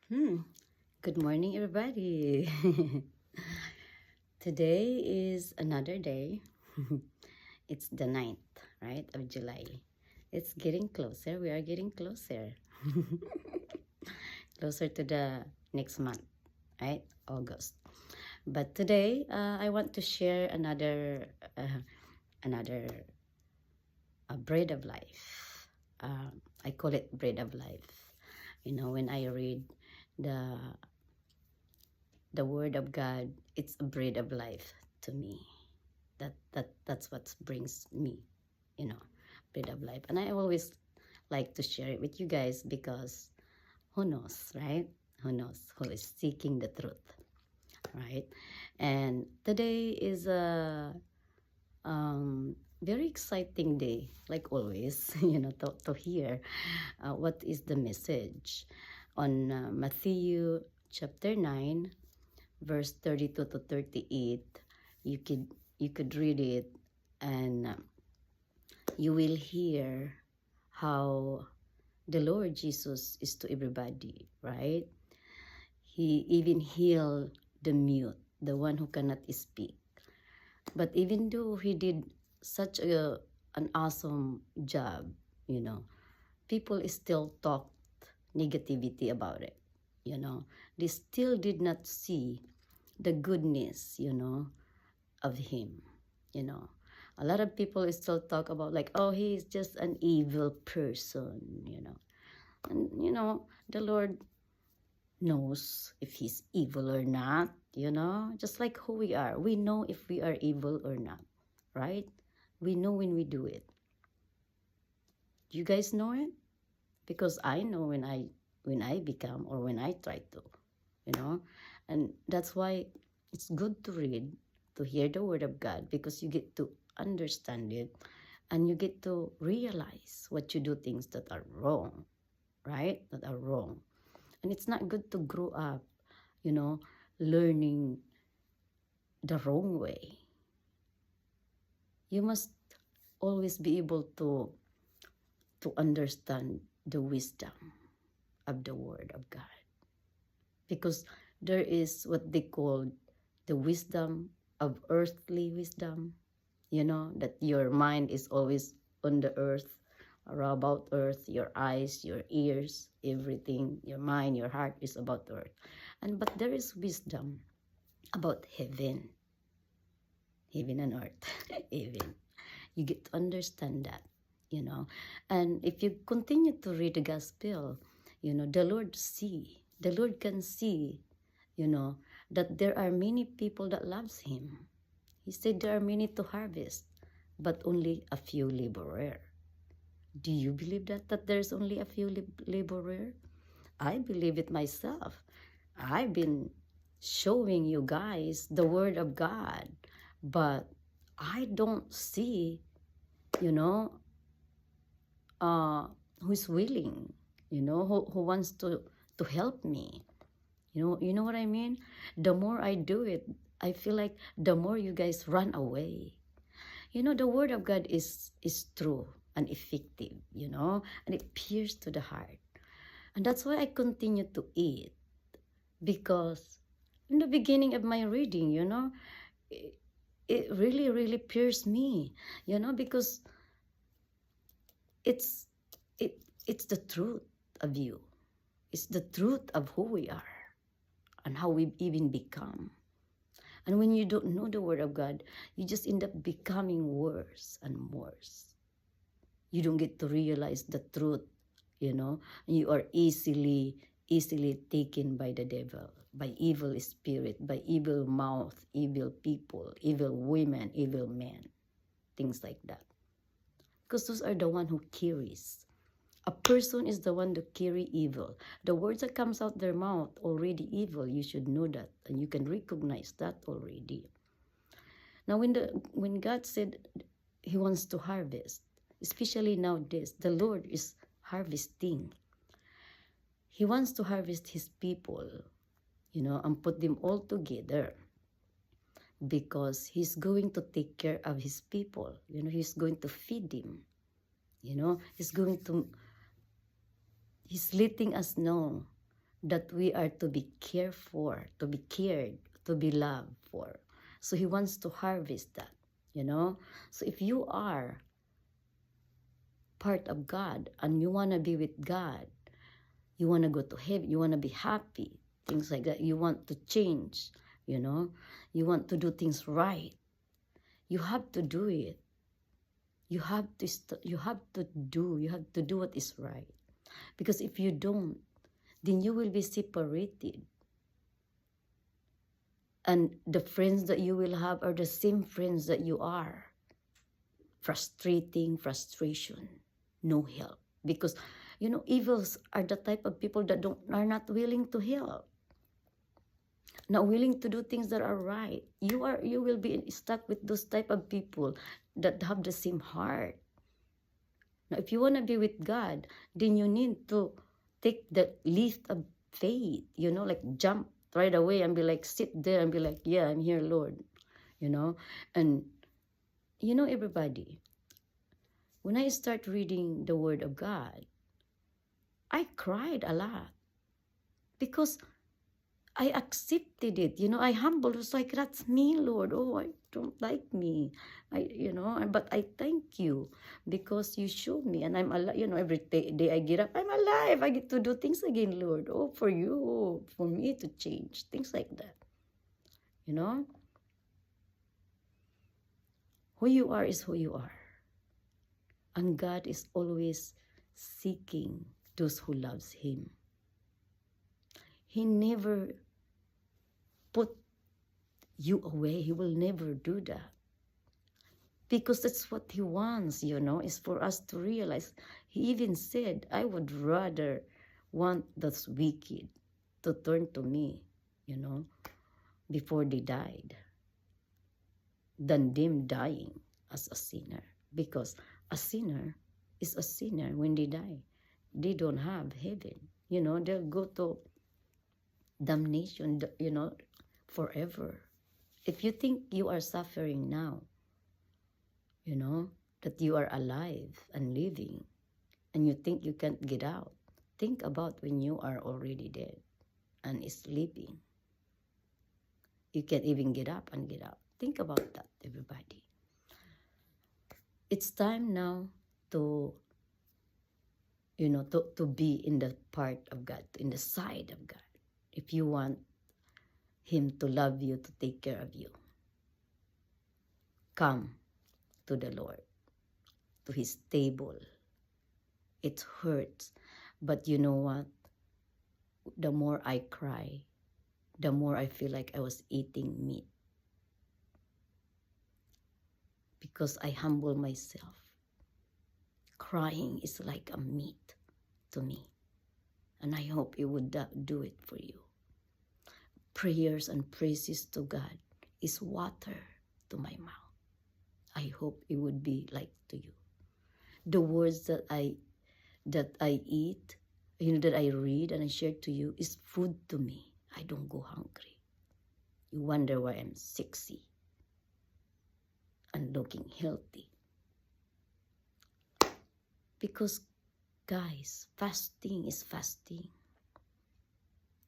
Hmm. Good morning, everybody. Today is another day. It's the 9th, right, of July. It's getting closer. We are getting closer. Closer to the next month, right? August. But today, I want to share another bread of life. I call it bread of life. When I read the the word of God, it's a bread of life to me. That's what brings me, you know, bread of life. And I always like to share it with you guys because who knows, right? Who knows who is seeking the truth, right? And today is a very exciting day, like always, to hear what is the message on Matthew chapter 9 verse 32 to 38. You could read it, and you will hear how the Lord Jesus is to everybody, right? He even healed the mute, the one who cannot speak. But even though he did such an awesome job, you know people still talked negativity about it. They still did not see the goodness, of him. You know, a lot of people still talk about, like, oh, he's just an evil person. And the Lord knows if he's evil or not. Just like who we are, we know if we are evil or not, right? We know when we do it. You guys know it, because I know when I become, or when I try to, you know and that's why it's good to read, to hear the word of God, because you get to understand it, and you get to realize what you do, things that are wrong, right? That are wrong. And it's not good to grow up, you know learning the wrong way. You must always be able to understand the wisdom of the word of God, because there is what they call the wisdom of earthly wisdom, that your mind is always on the earth, or about earth, your eyes, your ears, everything, your mind, your heart is about earth. But there is wisdom about heaven and earth. Heaven, you get to understand that. And if you continue to read the gospel, the Lord can see, you know that there are many people that loves him. He said there are many to harvest, but only a few laborer. Do you believe that there's only a few laborer? I believe it myself. I've been showing you guys the word of God, but I don't see, you know, who's willing, who wants to help me. You know what I mean? The more I do it, I feel like the more you guys run away. The word of God is true and effective, and it pierces to the heart. And that's why I continue to eat, because in the beginning of my reading, it, it really, really pierced me, because it's it's the truth of you. It's the truth of who we are and how we even become. And when you don't know the word of God, you just end up becoming worse and worse. You don't get to realize the truth, and you are easily taken by the devil, by evil spirit, by evil mouth, evil people, evil women, evil men, things like that. Because those are the one who carries. A person is the one to carry evil. The words that comes out their mouth already evil. You should know that, and you can recognize that already. Now, when God said He wants to harvest, especially nowadays, the Lord is harvesting. He wants to harvest His people, and put them all together, because He's going to take care of His people. He's going to feed them. He's letting us know that we are to be cared for, to be cared, to be loved for. So He wants to harvest that, you know. So if you are part of God and you want to be with God, you want to go to heaven, you want to be happy, things like that, you want to change, you know, you want to do things right, you have to do it. You have to you have to do what is right. Because if you don't, then you will be separated. And the friends that you will have are the same friends that you are. Frustration, no help. Because, you know, evils are the type of people that are not willing to help. Not willing to do things that are right. You will be stuck with those type of people that have the same heart. Now, if you want to be with God, then you need to take the leap of faith, you know, like jump right away and be like, sit there and be like, yeah, I'm here, Lord, you know. And, you know, everybody, when I start reading the Word of God, I cried a lot because I accepted it, you know. I humbled. It was like, that's me, Lord. Oh, I don't like me, you know. But I thank you because you showed me, and I'm alive. You know, every day I get up, I'm alive. I get to do things again, Lord. Oh, for you, for me to change, things like that. You know, who you are is who you are, and God is always seeking those who loves Him. He never put you away. He will never do that. Because that's what He wants, you know, is for us to realize. He even said, I would rather want those wicked to turn to me, you know, before they died, than them dying as a sinner. Because a sinner is a sinner when they die. They don't have heaven, you know, they'll go to damnation, you know, forever. If you think you are suffering now, you know, that you are alive and living, and you think you can't get out, think about when you are already dead and sleeping. You can't even get up and get out. Think about that, everybody. It's time now to, you know, to be in the part of God, in the side of God. If you want Him to love you, to take care of you, come to the Lord, to His table. It hurts, but you know what? The more I cry, the more I feel like I was eating meat. Because I humble myself. Crying is like a meat to me. And I hope it would do it for you. Prayers and praises to God is water to my mouth. I hope it would be like to you. The words that I eat, you know, that I read and I share to you is food to me. I don't go hungry. You wonder why I'm sexy and looking healthy. Because, guys, fasting is fasting.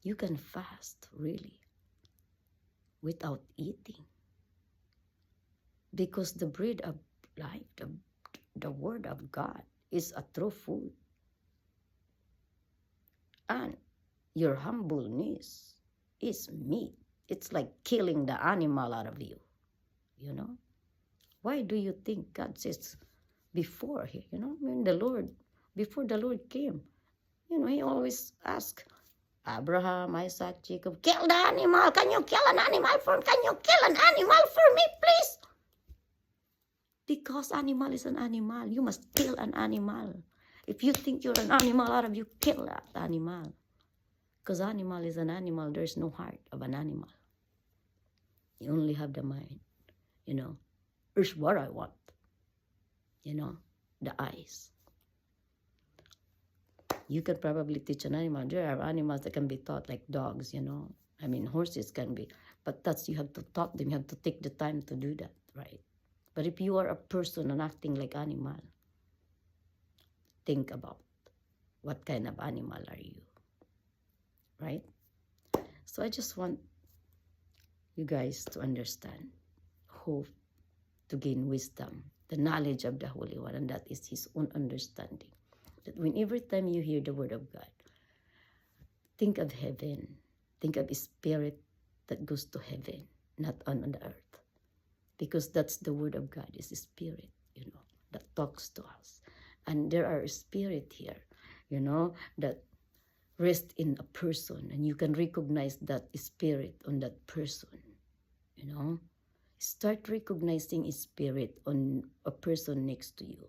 You can fast, really, without eating. Because the bread of life, the Word of God, is a true food. And your humbleness is meat. It's like killing the animal out of you, you know? Why do you think God says before here, you know, when before the Lord came, you know, He always asked Abraham, Isaac, Jacob, kill the animal. Can you kill an animal for me? Can you kill an animal for me, please? Because animal is an animal. You must kill an animal. If you think you're an animal out of you, kill that animal. Because animal is an animal. There's no heart of an animal. You only have the mind, you know. Here's what I want, you know, the eyes. You can probably teach an animal. There are animals that can be taught, like dogs, you know. I mean, horses can be. But you have to taught them. You have to take the time to do that, right? But if you are a person and acting like animal, think about what kind of animal are you, right? So I just want you guys to understand, hope, to gain wisdom, the knowledge of the Holy One, and that is His own understanding. That when every time you hear the Word of God, think of heaven, think of a spirit that goes to heaven, not on the earth. Because that's the Word of God, is a spirit, that talks to us. And there are a spirit here, that rest in a person, and you can recognize that spirit on that person. Start recognizing a spirit on a person next to you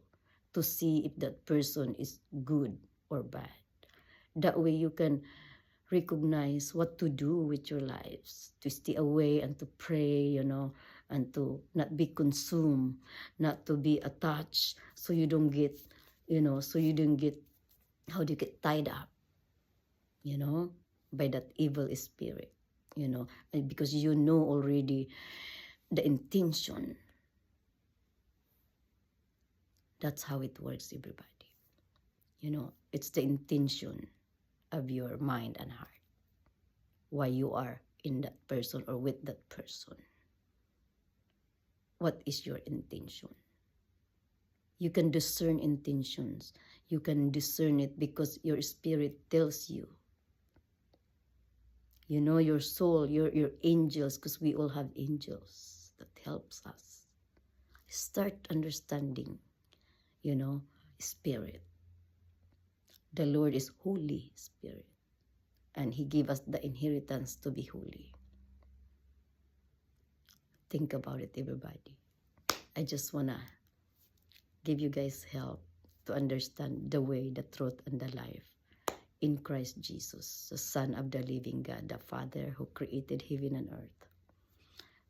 to see if that person is good or bad. That way you can recognize what to do with your lives, to stay away and to pray, and to not be consumed, not to be attached, so you don't get, how do you get tied up, by that evil spirit, and because you know already the intention. That's how it works, everybody. It's the intention of your mind and heart, why you are in that person or with that person. What is your intention? You can discern intentions. You can discern it because your spirit tells you. Your soul, your angels, because we all have angels that helps us. Start understanding, spirit. The Lord is Holy Spirit, and He gave us the inheritance to be holy. Think about it, everybody. I just want to give you guys help to understand the way, the truth, and the life in Christ Jesus, the Son of the living God, the Father who created heaven and earth.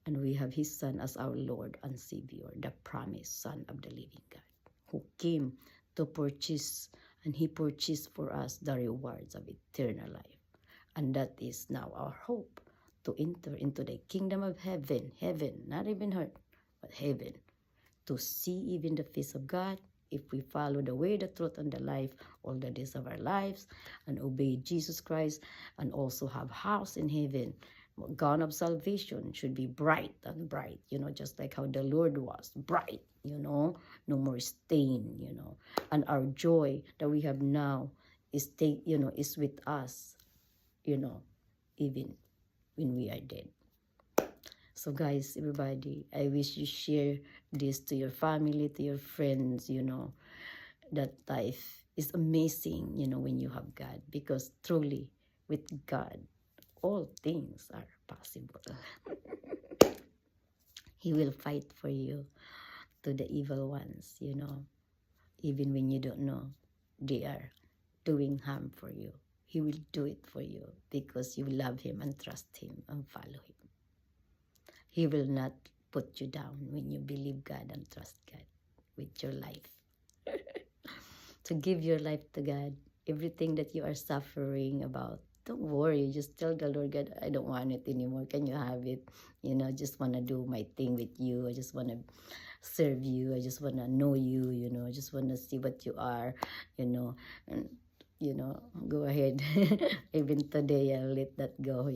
And we have His Son as our Lord and Savior, the promised Son of the living God, who came to purchase, and He purchased for us the rewards of eternal life. And that is now our hope, to enter into the kingdom of heaven, not even earth, but heaven, to see even the face of God, if we follow the way, the truth, and the life all the days of our lives, and obey Jesus Christ, and also have house in heaven. Gown of salvation should be bright and bright, just like how the Lord was bright, no more stain, and our joy that we have now is is with us, even when we are dead. So guys, everybody, I wish you share this to your family, to your friends, that life is amazing, when you have God, because truly with God, all things are possible. He will fight for you to the evil ones, even when you don't know they are doing harm for you. He will do it for you because you love Him and trust Him and follow Him. He will not put you down when you believe God and trust God with your life. To give your life to God, everything that you are suffering about, don't worry. Just tell the Lord, God, I don't want it anymore. Can you have it? I just want to do my thing with you. I just want to serve you. I just want to know you, I just want to see what you are, and, go ahead. Even today, I'll let that go,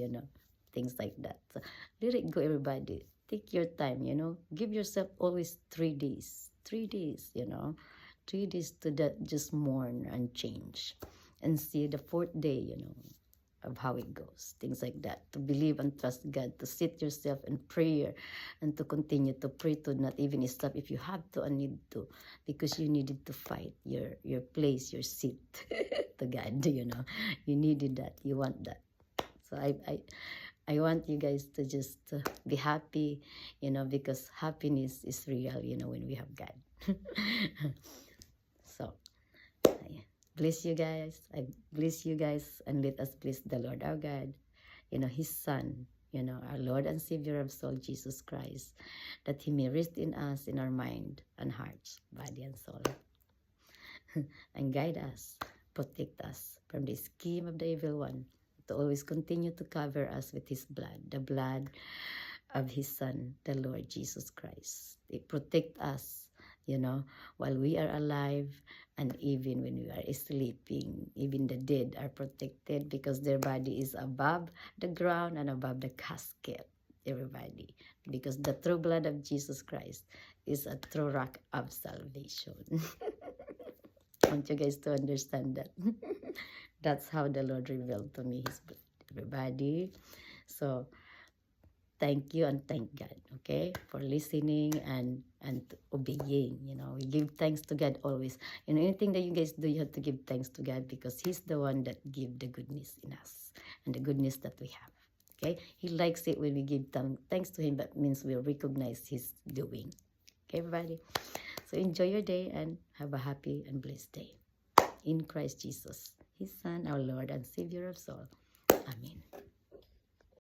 things like that. So let it go, everybody. Take your time, give yourself always 3 days, 3 days, 3 days to that, just mourn and change, and see the 4th day, of how it goes, things like that. To believe and trust God, to sit yourself in prayer, and to continue to pray, to not even stop if you have to and need to, because you needed to fight your place, your seat to God, you needed that, you want that. So I want you guys to just be happy, because happiness is real, when we have God. So, bless you guys. I bless you guys, and let us bless the Lord our God, His Son, our Lord and Savior of soul, Jesus Christ, that He may rest in us, in our mind and hearts, body and soul, and guide us, protect us from the scheme of the evil one, to always continue to cover us with His blood, the blood of His Son, the Lord Jesus Christ. It protect us you know, while we are alive, and even when we are sleeping, even the dead are protected because their body is above the ground and above the casket, everybody, because the true blood of Jesus Christ is a true rock of salvation. I want you guys to understand that. That's how the Lord revealed to me his blood, everybody. So thank you and thank God, okay, for listening and obeying. You know, we give thanks to God always. You know, anything that you guys do, you have to give thanks to God because he's the one that give the goodness in us and the goodness that we have. Okay, he likes it when we give thanks to him. That means we recognize his doing. Okay, everybody, so enjoy your day and have a happy and blessed day in Christ Jesus, his Son, our Lord and Savior of soul. Amen.